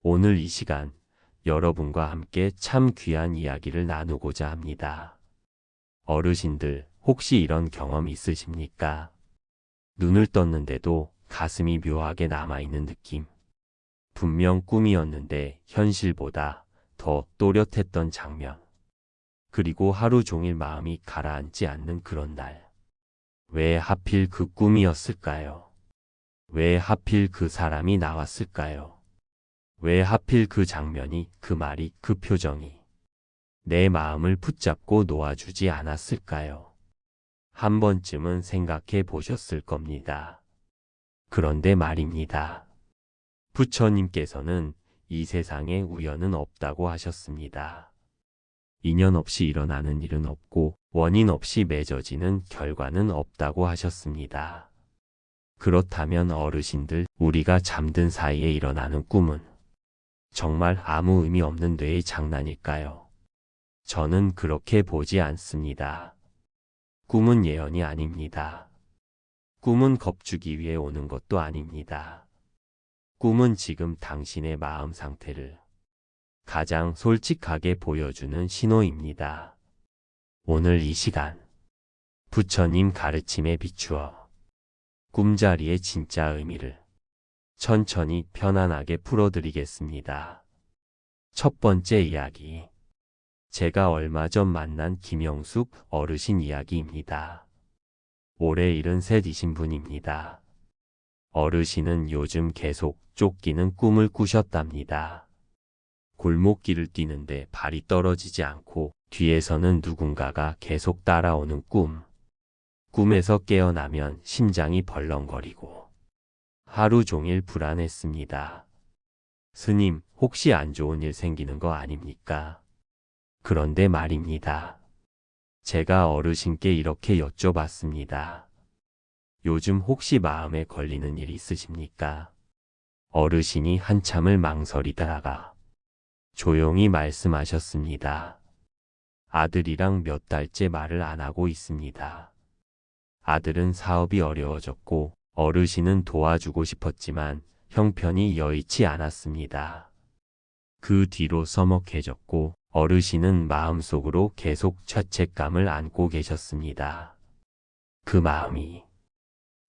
오늘 이 시간 여러분과 함께 참 귀한 이야기를 나누고자 합니다. 어르신들, 혹시 이런 경험 있으십니까? 눈을 떴는데도 가슴이 묘하게 남아있는 느낌. 분명 꿈이었는데 현실보다 더 또렷했던 장면. 그리고 하루 종일 마음이 가라앉지 않는 그런 날. 왜 하필 그 꿈이었을까요? 왜 하필 그 사람이 나왔을까요? 왜 하필 그 장면이, 그 말이, 그 표정이 내 마음을 붙잡고 놓아주지 않았을까요? 한 번쯤은 생각해 보셨을 겁니다. 그런데 말입니다. 부처님께서는 이 세상에 우연은 없다고 하셨습니다. 인연 없이 일어나는 일은 없고 원인 없이 맺어지는 결과는 없다고 하셨습니다. 그렇다면 어르신들, 우리가 잠든 사이에 일어나는 꿈은 정말 아무 의미 없는 뇌의 장난일까요? 저는 그렇게 보지 않습니다. 꿈은 예언이 아닙니다. 꿈은 겁주기 위해 오는 것도 아닙니다. 꿈은 지금 당신의 마음 상태를 가장 솔직하게 보여주는 신호입니다. 오늘 이 시간, 부처님 가르침에 비추어 꿈자리의 진짜 의미를 천천히 편안하게 풀어드리겠습니다. 첫 번째 이야기. 제가 얼마 전 만난 김영숙 어르신 이야기입니다. 올해 73이신 분입니다. 어르신은 요즘 계속 쫓기는 꿈을 꾸셨답니다. 골목길을 뛰는데 발이 떨어지지 않고 뒤에서는 누군가가 계속 따라오는 꿈. 꿈에서 깨어나면 심장이 벌렁거리고 하루 종일 불안했습니다. 스님, 혹시 안 좋은 일 생기는 거 아닙니까? 그런데 말입니다. 제가 어르신께 이렇게 여쭤봤습니다. 요즘 혹시 마음에 걸리는 일 있으십니까? 어르신이 한참을 망설이다가 조용히 말씀하셨습니다. 아들이랑 몇 달째 말을 안 하고 있습니다. 아들은 사업이 어려워졌고 어르신은 도와주고 싶었지만 형편이 여의치 않았습니다. 그 뒤로 서먹해졌고 어르신은 마음속으로 계속 죄책감을 안고 계셨습니다. 그 마음이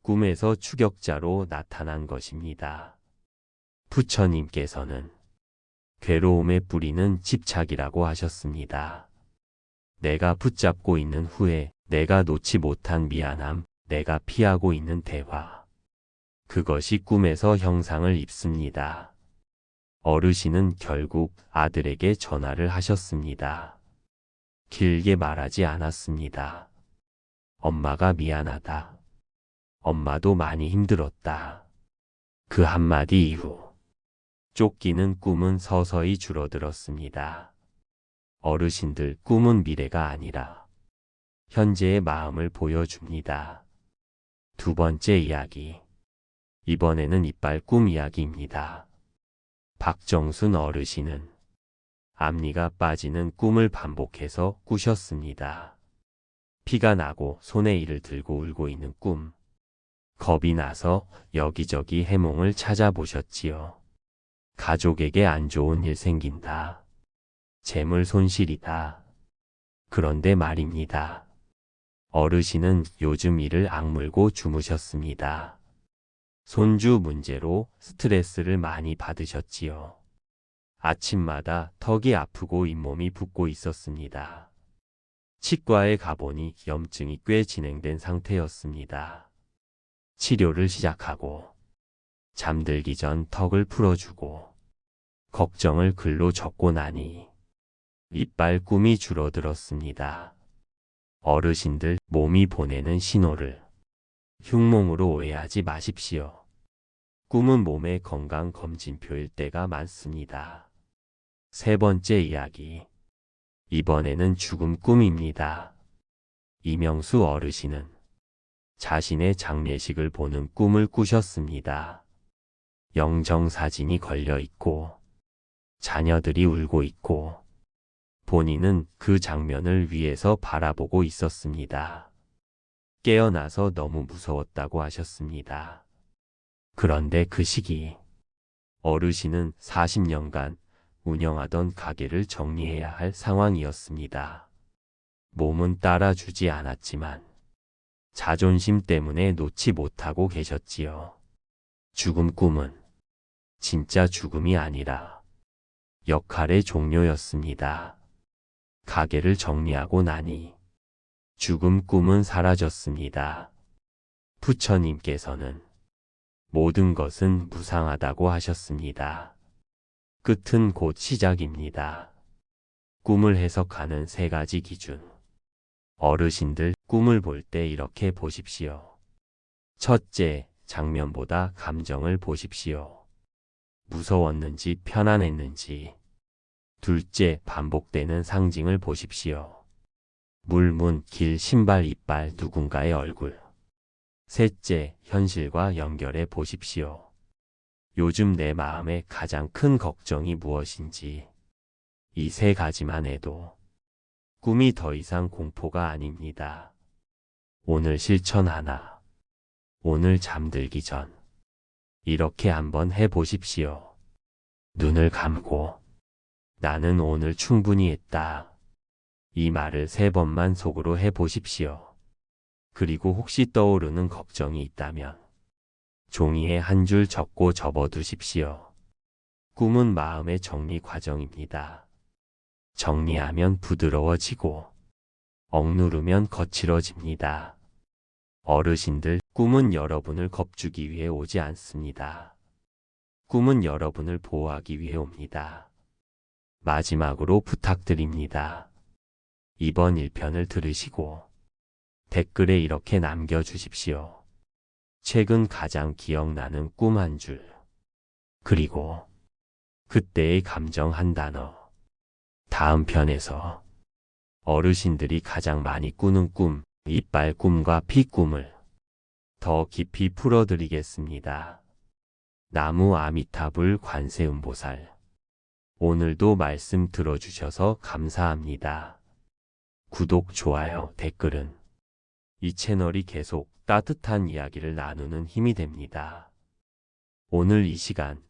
꿈에서 추격자로 나타난 것입니다. 부처님께서는 괴로움의 뿌리는 집착이라고 하셨습니다. 내가 붙잡고 있는 후회, 내가 놓지 못한 미안함, 내가 피하고 있는 대화. 그것이 꿈에서 형상을 입습니다. 어르신은 결국 아들에게 전화를 하셨습니다. 길게 말하지 않았습니다. 엄마가 미안하다. 엄마도 많이 힘들었다. 그 한마디 이후 쫓기는 꿈은 서서히 줄어들었습니다. 어르신들, 꿈은 미래가 아니라 현재의 마음을 보여줍니다. 두 번째 이야기. 이번에는 이빨 꿈 이야기입니다. 박정순 어르신은 앞니가 빠지는 꿈을 반복해서 꾸셨습니다. 피가 나고 손에 이를 들고 울고 있는 꿈. 겁이 나서 여기저기 해몽을 찾아보셨지요. 가족에게 안 좋은 일 생긴다. 재물 손실이다. 그런데 말입니다. 어르신은 요즘 이를 악물고 주무셨습니다. 손주 문제로 스트레스를 많이 받으셨지요. 아침마다 턱이 아프고 잇몸이 붓고 있었습니다. 치과에 가보니 염증이 꽤 진행된 상태였습니다. 치료를 시작하고 잠들기 전 턱을 풀어주고 걱정을 글로 적고 나니 이빨 꿈이 줄어들었습니다. 어르신들, 몸이 보내는 신호를 흉몽으로 오해하지 마십시오. 꿈은 몸의 건강 검진표일 때가 많습니다. 세 번째 이야기. 이번에는 죽음 꿈입니다. 이명수 어르신은 자신의 장례식을 보는 꿈을 꾸셨습니다. 영정사진이 걸려 있고 자녀들이 울고 있고 본인은 그 장면을 위에서 바라보고 있었습니다. 깨어나서 너무 무서웠다고 하셨습니다. 그런데 그 시기 어르신은 40년간 운영하던 가게를 정리해야 할 상황이었습니다. 몸은 따라주지 않았지만 자존심 때문에 놓지 못하고 계셨지요. 죽음 꿈은 진짜 죽음이 아니라 역할의 종료였습니다. 가게를 정리하고 나니 죽음 꿈은 사라졌습니다. 부처님께서는 모든 것은 무상하다고 하셨습니다. 끝은 곧 시작입니다. 꿈을 해석하는 3가지 기준. 어르신들, 꿈을 볼 때 이렇게 보십시오. 첫째, 장면보다 감정을 보십시오. 무서웠는지 편안했는지. 둘째, 반복되는 상징을 보십시오. 물, 문, 길, 신발, 이빨, 누군가의 얼굴. 셋째, 현실과 연결해 보십시오. 요즘 내 마음에 가장 큰 걱정이 무엇인지. 이 3가지만 해도 꿈이 더 이상 공포가 아닙니다. 오늘 실천 하나. 오늘 잠들기 전. 이렇게 한번 해보십시오. 눈을 감고 나는 오늘 충분히 했다. 이 말을 3번만 속으로 해보십시오. 그리고 혹시 떠오르는 걱정이 있다면 종이에 한 줄 적고 접어두십시오. 꿈은 마음의 정리 과정입니다. 정리하면 부드러워지고 억누르면 거칠어집니다. 어르신들, 꿈은 여러분을 겁주기 위해 오지 않습니다. 꿈은 여러분을 보호하기 위해 옵니다. 마지막으로 부탁드립니다. 이번 1편을 들으시고 댓글에 이렇게 남겨주십시오. 최근 가장 기억나는 꿈 한 줄. 그리고 그때의 감정 한 단어. 다음 편에서 어르신들이 가장 많이 꾸는 꿈, 이빨 꿈과 피 꿈을 더 깊이 풀어드리겠습니다. 나무 아미타불 관세음보살. 오늘도 말씀 들어주셔서 감사합니다. 구독, 좋아요, 댓글은 이 채널이 계속 따뜻한 이야기를 나누는 힘이 됩니다. 오늘 이 시간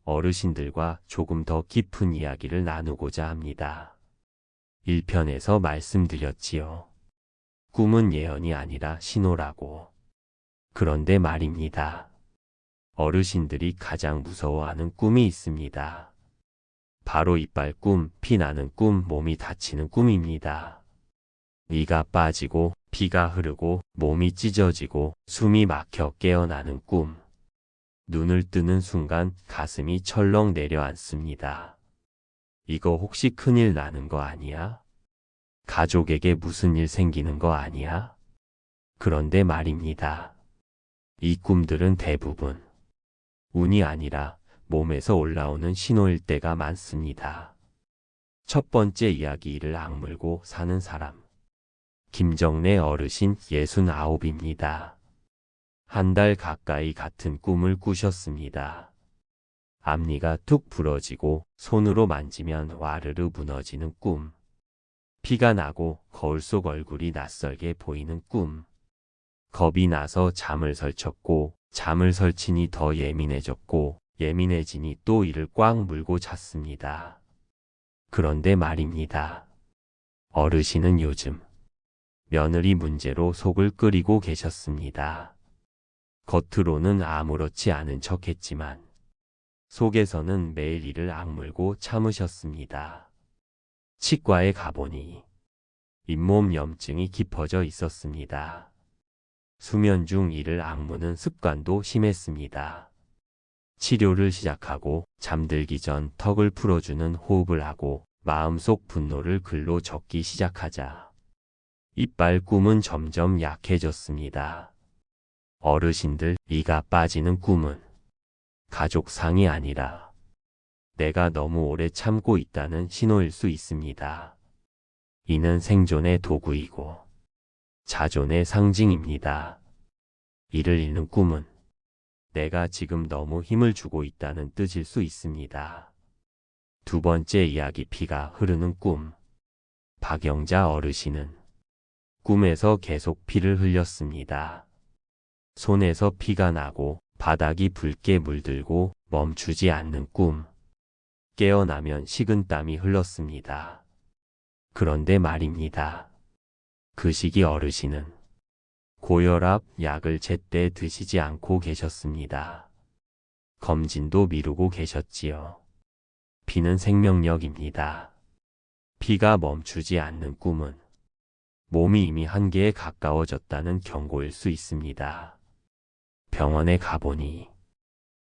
어르신들과 조금 더 깊은 이야기를 나누고자 합니다. 1편에서 말씀드렸지요. 꿈은 예언이 아니라 신호라고. 그런데 말입니다. 어르신들이 가장 무서워하는 꿈이 있습니다. 바로 이빨 꿈, 피 나는 꿈, 몸이 다치는 꿈입니다. 이가 빠지고 피가 흐르고 몸이 찢어지고 숨이 막혀 깨어나는 꿈. 눈을 뜨는 순간 가슴이 철렁 내려앉습니다. 이거 혹시 큰일 나는 거 아니야? 가족에게 무슨 일 생기는 거 아니야? 그런데 말입니다. 이 꿈들은 대부분 운이 아니라 몸에서 올라오는 신호일 때가 많습니다. 첫 번째 이야기, 이를 악물고 사는 사람. 김정래 어르신 69입니다. 한 달 가까이 같은 꿈을 꾸셨습니다. 앞니가 툭 부러지고 손으로 만지면 와르르 무너지는 꿈. 피가 나고 거울 속 얼굴이 낯설게 보이는 꿈. 겁이 나서 잠을 설쳤고 잠을 설치니 더 예민해졌고 예민해지니 또 이를 꽉 물고 잤습니다. 그런데 말입니다. 어르신은 요즘 며느리 문제로 속을 끓이고 계셨습니다. 겉으로는 아무렇지 않은 척했지만 속에서는 매일 이를 악물고 참으셨습니다. 치과에 가보니 잇몸 염증이 깊어져 있었습니다. 수면 중 이를 악무는 습관도 심했습니다. 치료를 시작하고 잠들기 전 턱을 풀어주는 호흡을 하고 마음속 분노를 글로 적기 시작하자 이빨 꿈은 점점 약해졌습니다. 어르신들, 이가 빠지는 꿈은 가족상이 아니라 내가 너무 오래 참고 있다는 신호일 수 있습니다. 이는 생존의 도구이고 자존의 상징입니다. 이를 잃는 꿈은 내가 지금 너무 힘을 주고 있다는 뜻일 수 있습니다. 두 번째 이야기, 피가 흐르는 꿈. 박영자 어르신은 꿈에서 계속 피를 흘렸습니다. 손에서 피가 나고 바닥이 붉게 물들고 멈추지 않는 꿈. 깨어나면 식은땀이 흘렀습니다. 그런데 말입니다. 그 시기 어르신은 고혈압 약을 제때 드시지 않고 계셨습니다. 검진도 미루고 계셨지요. 피는 생명력입니다. 피가 멈추지 않는 꿈은 몸이 이미 한계에 가까워졌다는 경고일 수 있습니다. 병원에 가보니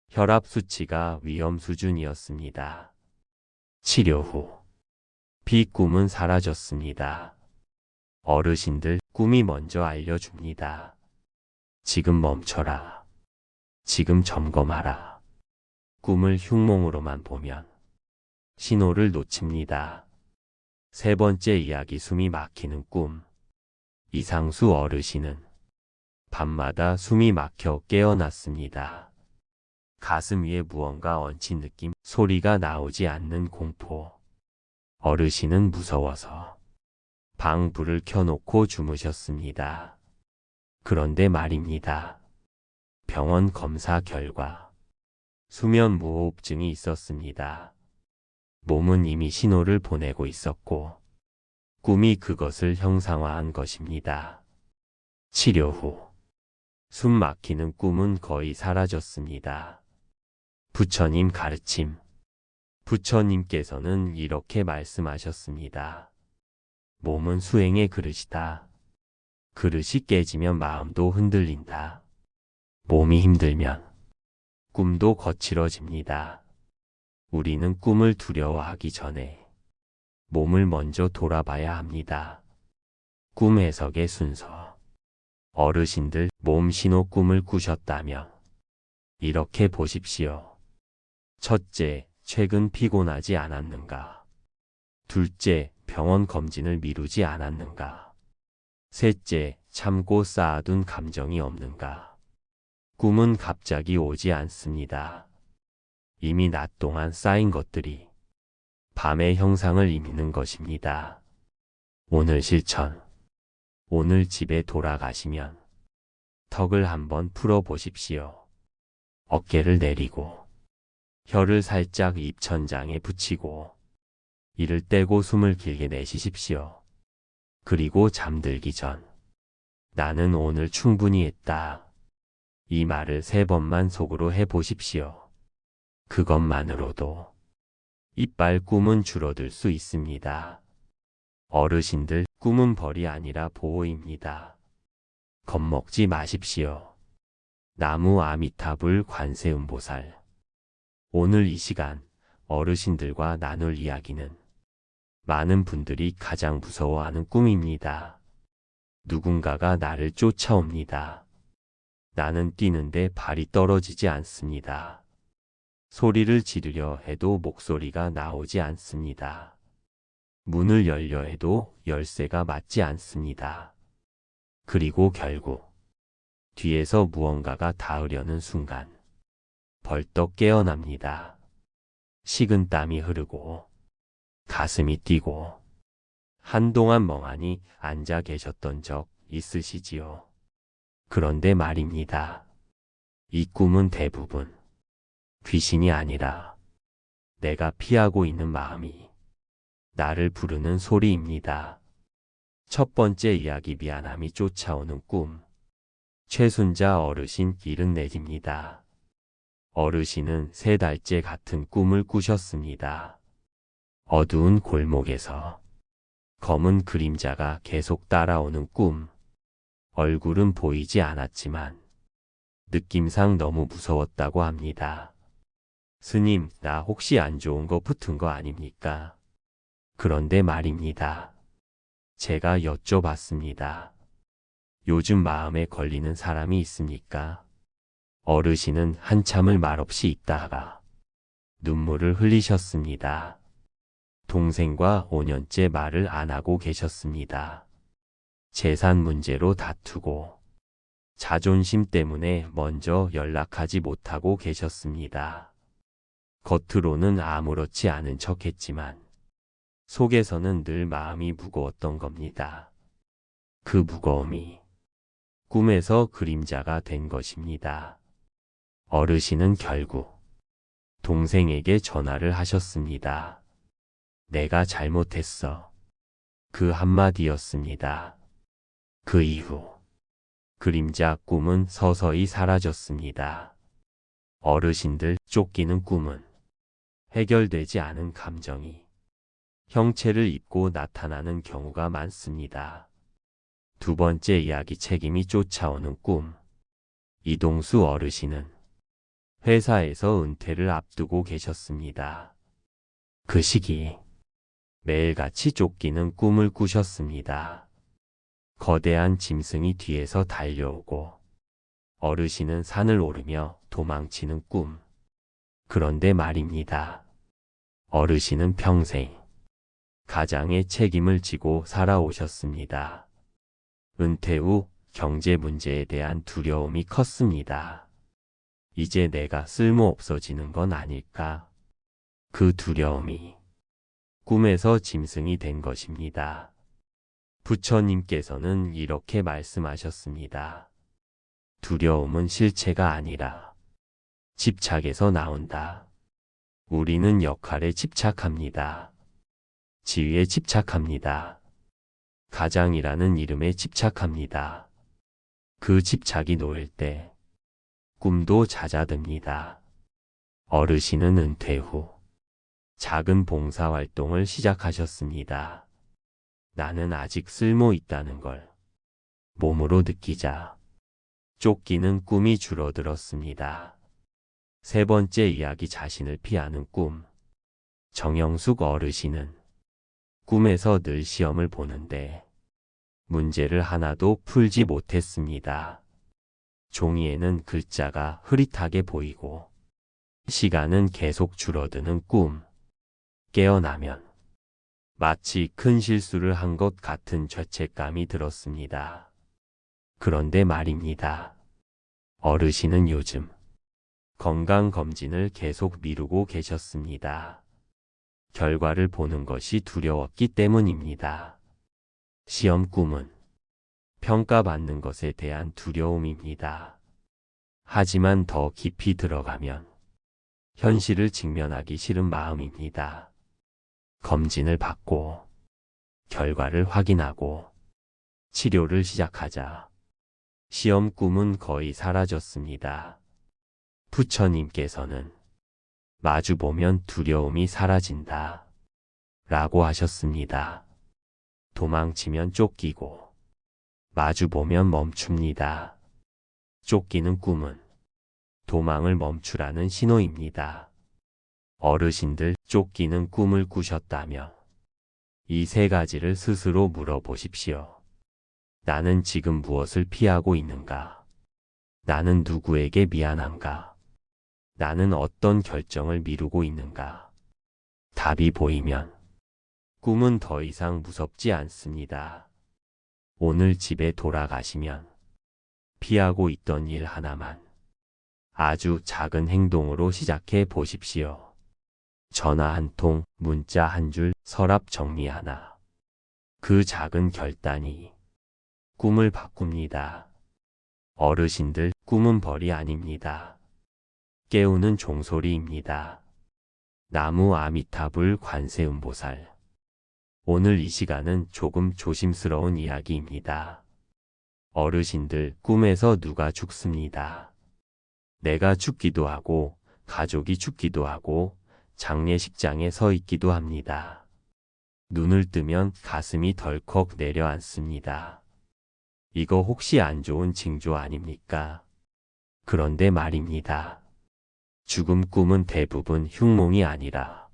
혈압 수치가 위험 수준이었습니다. 치료 후 피 꿈은 사라졌습니다. 어르신들 꿈이 먼저 알려줍니다. 지금 멈춰라. 지금 점검하라. 꿈을 흉몽으로만 보면 신호를 놓칩니다. 세 번째 이야기 숨이 막히는 꿈. 이상수 어르신은 밤마다 숨이 막혀 깨어났습니다. 가슴 위에 무언가 얹힌 느낌, 소리가 나오지 않는 공포. 어르신은 무서워서 방 불을 켜놓고 주무셨습니다. 그런데 말입니다. 병원 검사 결과 수면 무호흡증이 있었습니다. 몸은 이미 신호를 보내고 있었고 꿈이 그것을 형상화한 것입니다. 치료 후 숨 막히는 꿈은 거의 사라졌습니다. 부처님 가르침. 부처님께서는 이렇게 말씀하셨습니다. 몸은 수행의 그릇이다. 그릇이 깨지면 마음도 흔들린다. 몸이 힘들면 꿈도 거칠어집니다. 우리는 꿈을 두려워하기 전에 몸을 먼저 돌아봐야 합니다. 꿈 해석의 순서. 어르신들 몸 신호 꿈을 꾸셨다며 이렇게 보십시오. 첫째, 최근 피곤하지 않았는가? 둘째, 병원 검진을 미루지 않았는가? 셋째, 참고 쌓아둔 감정이 없는가? 꿈은 갑자기 오지 않습니다. 이미 낮 동안 쌓인 것들이 밤의 형상을 이미는 것입니다. 오늘 실천. 오늘 집에 돌아가시면 턱을 한번 풀어보십시오. 어깨를 내리고 혀를 살짝 입천장에 붙이고 이를 떼고 숨을 길게 내쉬십시오. 그리고 잠들기 전 나는 오늘 충분히 했다. 이 말을 3번만 속으로 해보십시오. 그것만으로도 이빨 꿈은 줄어들 수 있습니다. 어르신들 꿈은 벌이 아니라 보호입니다. 겁먹지 마십시오. 나무 아미타불 관세음보살. 오늘 이 시간 어르신들과 나눌 이야기는 많은 분들이 가장 무서워하는 꿈입니다. 누군가가 나를 쫓아옵니다. 나는 뛰는데 발이 떨어지지 않습니다. 소리를 지르려 해도 목소리가 나오지 않습니다. 문을 열려 해도 열쇠가 맞지 않습니다. 그리고 결국 뒤에서 무언가가 닿으려는 순간 벌떡 깨어납니다. 식은땀이 흐르고 가슴이 뛰고 한동안 멍하니 앉아 계셨던 적 있으시지요? 그런데 말입니다. 이 꿈은 대부분 귀신이 아니라 내가 피하고 있는 마음이 나를 부르는 소리입니다. 첫 번째 이야기 미안함이 쫓아오는 꿈. 최순자 어르신 74입니다. 어르신은 3달째 같은 꿈을 꾸셨습니다. 어두운 골목에서 검은 그림자가 계속 따라오는 꿈. 얼굴은 보이지 않았지만 느낌상 너무 무서웠다고 합니다. 스님, 나 혹시 안 좋은 거 붙은 거 아닙니까? 그런데 말입니다. 제가 여쭤봤습니다. 요즘 마음에 걸리는 사람이 있습니까? 어르신은 한참을 말없이 있다가 눈물을 흘리셨습니다. 동생과 5년째 말을 안 하고 계셨습니다. 재산 문제로 다투고 자존심 때문에 먼저 연락하지 못하고 계셨습니다. 겉으로는 아무렇지 않은 척했지만 속에서는 늘 마음이 무거웠던 겁니다. 그 무거움이 꿈에서 그림자가 된 것입니다. 어르신은 결국 동생에게 전화를 하셨습니다. 내가 잘못했어. 그 한마디였습니다. 그 이후 그림자 꿈은 서서히 사라졌습니다. 어르신들 쫓기는 꿈은 해결되지 않은 감정이 형체를 입고 나타나는 경우가 많습니다. 두 번째 이야기 책임이 쫓아오는 꿈. 이동수 어르신은 회사에서 은퇴를 앞두고 계셨습니다. 그 시기 매일같이 쫓기는 꿈을 꾸셨습니다. 거대한 짐승이 뒤에서 달려오고 어르신은 산을 오르며 도망치는 꿈. 그런데 말입니다. 어르신은 평생 가장의 책임을 지고 살아오셨습니다. 은퇴 후 경제 문제에 대한 두려움이 컸습니다. 이제 내가 쓸모없어지는 건 아닐까? 그 두려움이 꿈에서 짐승이 된 것입니다. 부처님께서는 이렇게 말씀하셨습니다. 두려움은 실체가 아니라 집착에서 나온다. 우리는 역할에 집착합니다. 지위에 집착합니다. 가장이라는 이름에 집착합니다. 그 집착이 놓일 때 꿈도 잦아듭니다. 어르신은 은퇴 후 작은 봉사활동을 시작하셨습니다. 나는 아직 쓸모 있다는 걸 몸으로 느끼자 쫓기는 꿈이 줄어들었습니다. 세 번째 이야기 자신을 피하는 꿈. 정영숙 어르신은 꿈에서 늘 시험을 보는데 문제를 하나도 풀지 못했습니다. 종이에는 글자가 흐릿하게 보이고 시간은 계속 줄어드는 꿈. 깨어나면 마치 큰 실수를 한 것 같은 죄책감이 들었습니다. 그런데 말입니다. 어르신은 요즘 건강검진을 계속 미루고 계셨습니다. 결과를 보는 것이 두려웠기 때문입니다. 시험 꿈은 평가받는 것에 대한 두려움입니다. 하지만 더 깊이 들어가면 현실을 직면하기 싫은 마음입니다. 검진을 받고 결과를 확인하고 치료를 시작하자 시험 꿈은 거의 사라졌습니다. 부처님께서는 마주보면 두려움이 사라진다 라고 하셨습니다. 도망치면 쫓기고 마주보면 멈춥니다. 쫓기는 꿈은 도망을 멈추라는 신호입니다. 어르신들 쫓기는 꿈을 꾸셨다며 이 세 가지를 스스로 물어보십시오. 나는 지금 무엇을 피하고 있는가? 나는 누구에게 미안한가? 나는 어떤 결정을 미루고 있는가? 답이 보이면 꿈은 더 이상 무섭지 않습니다. 오늘 집에 돌아가시면 피하고 있던 일 하나만 아주 작은 행동으로 시작해 보십시오. 전화 한 통, 문자 한 줄, 서랍 정리 하나. 그 작은 결단이 꿈을 바꿉니다. 어르신들, 꿈은 벌이 아닙니다. 깨우는 종소리입니다. 나무 아미타불 관세음보살. 오늘 이 시간은 조금 조심스러운 이야기입니다. 어르신들, 꿈에서 누가 죽습니다. 내가 죽기도 하고, 가족이 죽기도 하고, 장례식장에 서 있기도 합니다. 눈을 뜨면 가슴이 덜컥 내려앉습니다. 이거 혹시 안 좋은 징조 아닙니까? 그런데 말입니다. 죽음 꿈은 대부분 흉몽이 아니라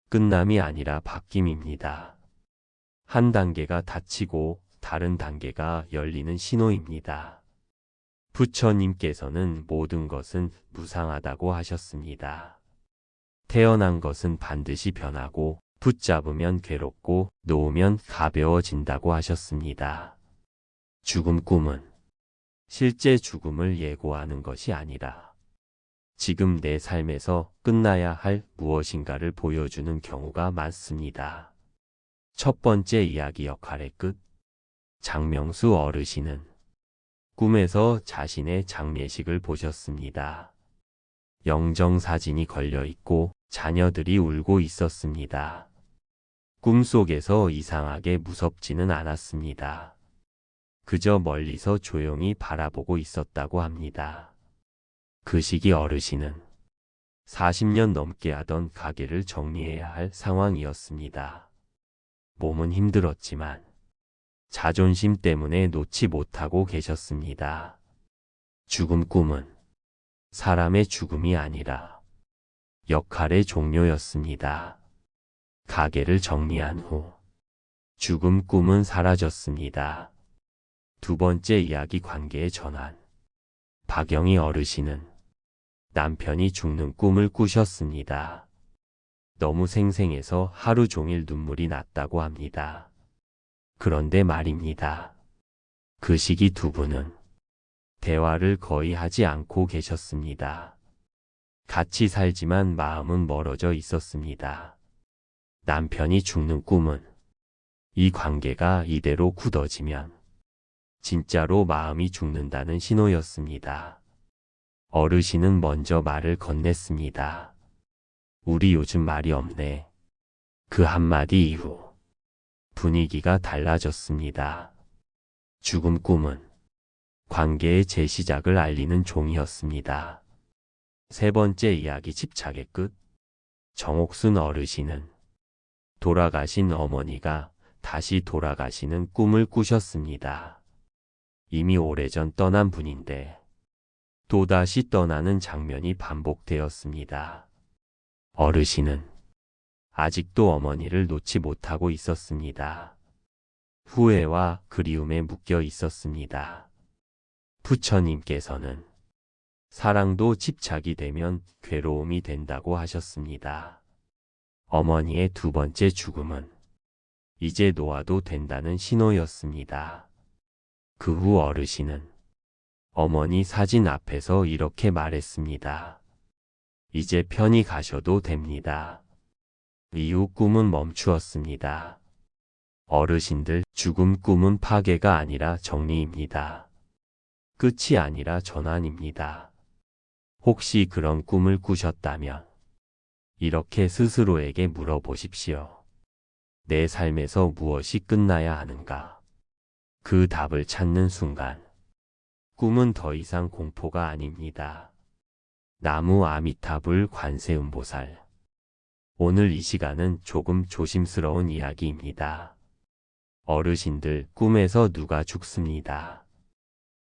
끝남이 아니라 바뀜입니다. 한 단계가 닫히고 다른 단계가 열리는 신호입니다. 부처님께서는 모든 것은 무상하다고 하셨습니다. 태어난 것은 반드시 변하고 붙잡으면 괴롭고 놓으면 가벼워진다고 하셨습니다. 죽음 꿈은 실제 죽음을 예고하는 것이 아니라 지금 내 삶에서 끝나야 할 무엇인가를 보여주는 경우가 많습니다. 첫 번째 이야기 역할의 끝. 장명수 어르신은 꿈에서 자신의 장례식을 보셨습니다. 영정사진이 걸려 있고 자녀들이 울고 있었습니다. 꿈속에서 이상하게 무섭지는 않았습니다. 그저 멀리서 조용히 바라보고 있었다고 합니다. 그 시기 어르신은 40년 넘게 하던 가게를 정리해야 할 상황이었습니다. 몸은 힘들었지만 자존심 때문에 놓지 못하고 계셨습니다. 죽음 꿈은 사람의 죽음이 아니라 역할의 종료였습니다. 가게를 정리한 후 죽음 꿈은 사라졌습니다. 두 번째 이야기 관계의 전환. 박영희 어르신은 남편이 죽는 꿈을 꾸셨습니다. 너무 생생해서 하루 종일 눈물이 났다고 합니다. 그런데 말입니다. 그 시기 두 분은 대화를 거의 하지 않고 계셨습니다. 같이 살지만 마음은 멀어져 있었습니다. 남편이 죽는 꿈은 이 관계가 이대로 굳어지면 진짜로 마음이 죽는다는 신호였습니다. 어르신은 먼저 말을 건넸습니다. 우리 요즘 말이 없네. 그 한마디 이후 분위기가 달라졌습니다. 죽음 꿈은 관계의 재시작을 알리는 종이었습니다. 세 번째 이야기 집착의 끝. 정옥순 어르신은 돌아가신 어머니가 다시 돌아가시는 꿈을 꾸셨습니다. 이미 오래전 떠난 분인데 또다시 떠나는 장면이 반복되었습니다. 어르신은 아직도 어머니를 놓지 못하고 있었습니다. 후회와 그리움에 묶여 있었습니다. 부처님께서는 사랑도 집착이 되면 괴로움이 된다고 하셨습니다. 어머니의 두 번째 죽음은 이제 놓아도 된다는 신호였습니다. 그 후 어르신은 어머니 사진 앞에서 이렇게 말했습니다. 이제 편히 가셔도 됩니다. 이후 꿈은 멈추었습니다. 어르신들, 죽음 꿈은 파괴가 아니라 정리입니다. 끝이 아니라 전환입니다. 혹시 그런 꿈을 꾸셨다면 이렇게 스스로에게 물어보십시오. 내 삶에서 무엇이 끝나야 하는가? 그 답을 찾는 순간 꿈은 더 이상 공포가 아닙니다. 나무 아미타불 관세음보살. 오늘 이 시간은 조금 조심스러운 이야기입니다. 어르신들, 꿈에서 누가 죽습니다.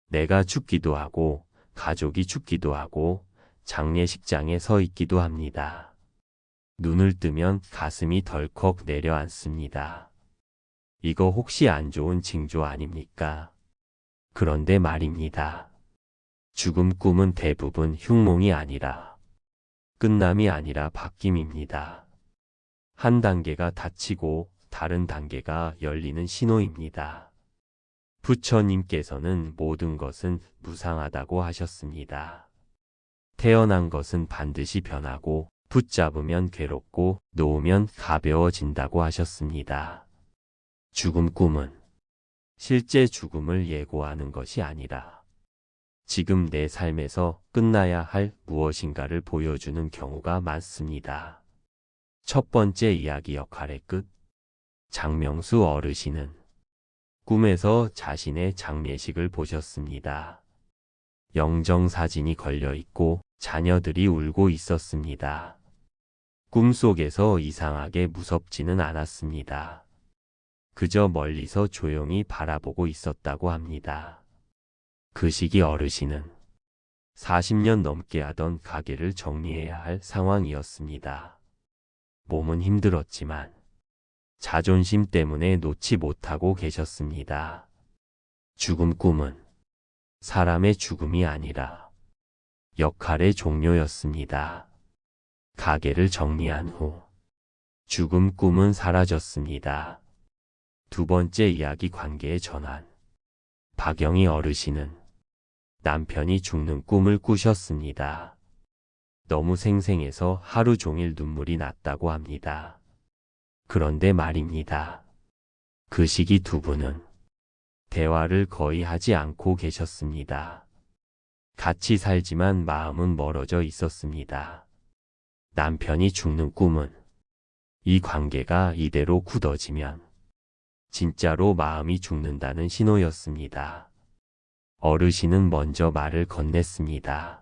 내가 죽기도 하고 가족이 죽기도 하고 장례식장에 서 있기도 합니다. 눈을 뜨면 가슴이 덜컥 내려앉습니다. 이거 혹시 안 좋은 징조 아닙니까? 그런데 말입니다. 죽음 꿈은 대부분 흉몽이 아니라 끝남이 아니라 바뀜입니다. 한 단계가 닫히고 다른 단계가 열리는 신호입니다. 부처님께서는 모든 것은 무상하다고 하셨습니다. 태어난 것은 반드시 변하고 붙잡으면 괴롭고 놓으면 가벼워진다고 하셨습니다. 죽음 꿈은 실제 죽음을 예고하는 것이 아니라 지금 내 삶에서 끝나야 할 무엇인가를 보여주는 경우가 많습니다. 첫 번째 이야기 역할의 끝. 장명수 어르신은 꿈에서 자신의 장례식을 보셨습니다. 영정사진이 걸려 있고 자녀들이 울고 있었습니다. 꿈속에서 이상하게 무섭지는 않았습니다. 그저 멀리서 조용히 바라보고 있었다고 합니다. 그 시기 어르신은 40년 넘게 하던 가게를 정리해야 할 상황이었습니다. 몸은 힘들었지만 자존심 때문에 놓지 못하고 계셨습니다. 죽음 꿈은 사람의 죽음이 아니라 역할의 종료였습니다. 가게를 정리한 후 죽음 꿈은 사라졌습니다. 두 번째 이야기 관계의 전환. 박영희 어르신은 남편이 죽는 꿈을 꾸셨습니다. 너무 생생해서 하루 종일 눈물이 났다고 합니다. 그런데 말입니다. 그 시기 두 분은 대화를 거의 하지 않고 계셨습니다. 같이 살지만 마음은 멀어져 있었습니다. 남편이 죽는 꿈은 이 관계가 이대로 굳어지면 진짜로 마음이 죽는다는 신호였습니다. 어르신은 먼저 말을 건넸습니다.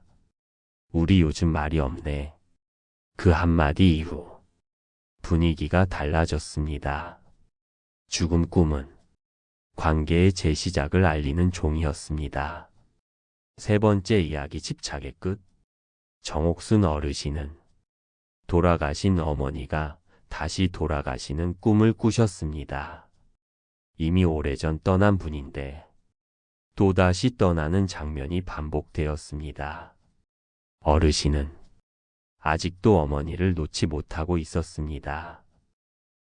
우리 요즘 말이 없네. 그 한마디 이후 분위기가 달라졌습니다. 죽음 꿈은 관계의 재시작을 알리는 종이었습니다. 세 번째 이야기 집착의 끝. 정옥순 어르신은 돌아가신 어머니가 다시 돌아가시는 꿈을 꾸셨습니다. 이미 오래전 떠난 분인데 또다시 떠나는 장면이 반복되었습니다. 어르신은 아직도 어머니를 놓지 못하고 있었습니다.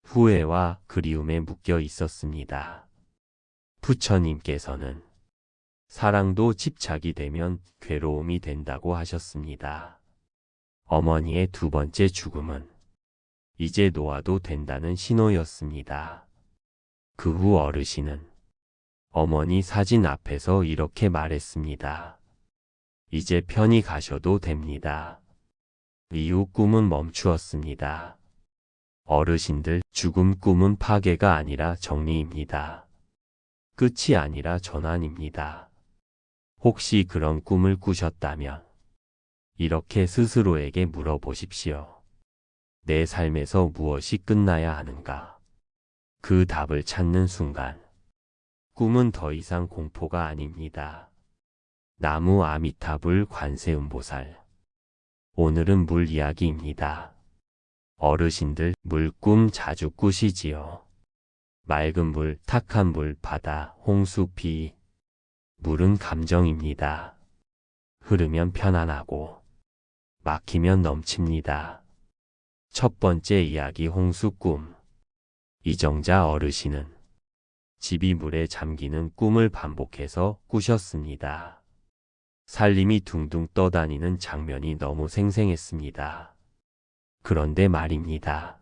후회와 그리움에 묶여 있었습니다. 부처님께서는 사랑도 집착이 되면 괴로움이 된다고 하셨습니다. 어머니의 두 번째 죽음은 이제 놓아도 된다는 신호였습니다. 그 후 어르신은 어머니 사진 앞에서 이렇게 말했습니다. 이제 편히 가셔도 됩니다. 이후 꿈은 멈추었습니다. 어르신들, 죽음 꿈은 파괴가 아니라 정리입니다. 끝이 아니라 전환입니다. 혹시 그런 꿈을 꾸셨다면 이렇게 스스로에게 물어보십시오. 내 삶에서 무엇이 끝나야 하는가? 그 답을 찾는 순간 꿈은 더 이상 공포가 아닙니다. 나무 아미타불 관세음보살. 오늘은 물 이야기입니다. 어르신들, 물꿈 자주 꾸시지요. 맑은 물, 탁한 물, 바다, 홍수, 비. 물은 감정입니다. 흐르면 편안하고 막히면 넘칩니다. 첫 번째 이야기 홍수 꿈. 이정자 어르신은 집이 물에 잠기는 꿈을 반복해서 꾸셨습니다. 살림이 둥둥 떠다니는 장면이 너무 생생했습니다. 그런데 말입니다.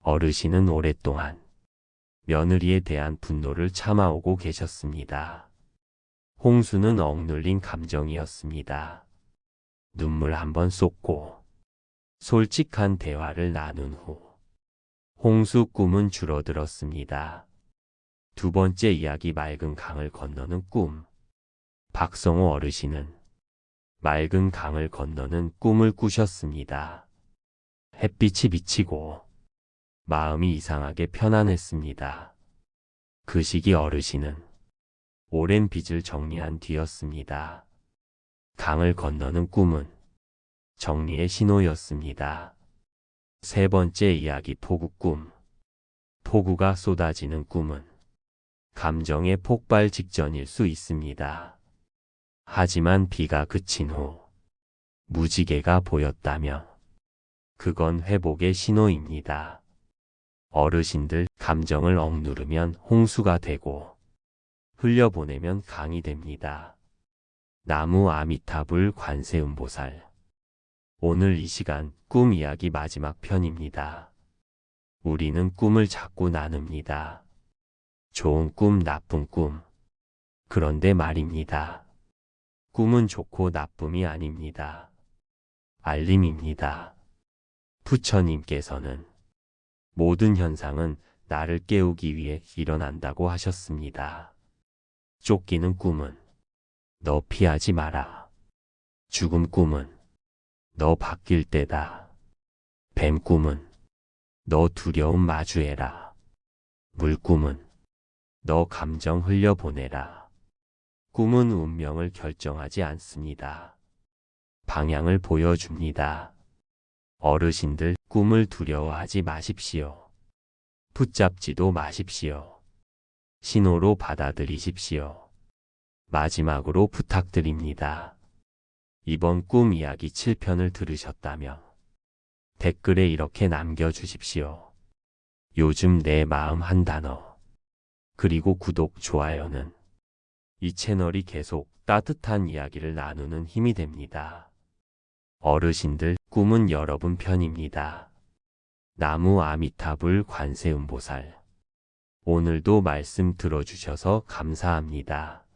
어르신은 오랫동안 며느리에 대한 분노를 참아오고 계셨습니다. 홍수는 억눌린 감정이었습니다. 눈물 한번 쏟고 솔직한 대화를 나눈 후 홍수 꿈은 줄어들었습니다. 두 번째 이야기 맑은 강을 건너는 꿈. 박성호 어르신은 맑은 강을 건너는 꿈을 꾸셨습니다. 햇빛이 비치고 마음이 이상하게 편안했습니다. 그 시기 어르신은 오랜 빚을 정리한 뒤였습니다. 강을 건너는 꿈은 정리의 신호였습니다. 세 번째 이야기 폭우 꿈. 폭우가 쏟아지는 꿈은 감정의 폭발 직전일 수 있습니다. 하지만 비가 그친 후 무지개가 보였다면 그건 회복의 신호입니다. 어르신들, 감정을 억누르면 홍수가 되고 흘려보내면 강이 됩니다. 나무 아미타불 관세음보살. 오늘 이 시간 꿈 이야기 마지막 편입니다. 우리는 꿈을 자꾸 나눕니다. 좋은 꿈, 나쁜 꿈. 그런데 말입니다. 꿈은 좋고 나쁨이 아닙니다. 알림입니다. 부처님께서는 모든 현상은 나를 깨우기 위해 일어난다고 하셨습니다. 쫓기는 꿈은 너 피하지 마라. 죽음 꿈은 너 바뀔 때다. 뱀 꿈은 너 두려움 마주해라. 물 꿈은 너 감정 흘려보내라. 꿈은 운명을 결정하지 않습니다. 방향을 보여줍니다. 어르신들, 꿈을 두려워하지 마십시오. 붙잡지도 마십시오. 신호로 받아들이십시오. 마지막으로 부탁드립니다. 이번 꿈 이야기 7편을 들으셨다면 댓글에 이렇게 남겨주십시오. 요즘 내 마음 한 단어. 그리고 구독, 좋아요는 이 채널이 계속 따뜻한 이야기를 나누는 힘이 됩니다. 어르신들, 꿈은 여러분 편입니다. 나무 아미타불 관세음보살. 오늘도 말씀 들어주셔서 감사합니다.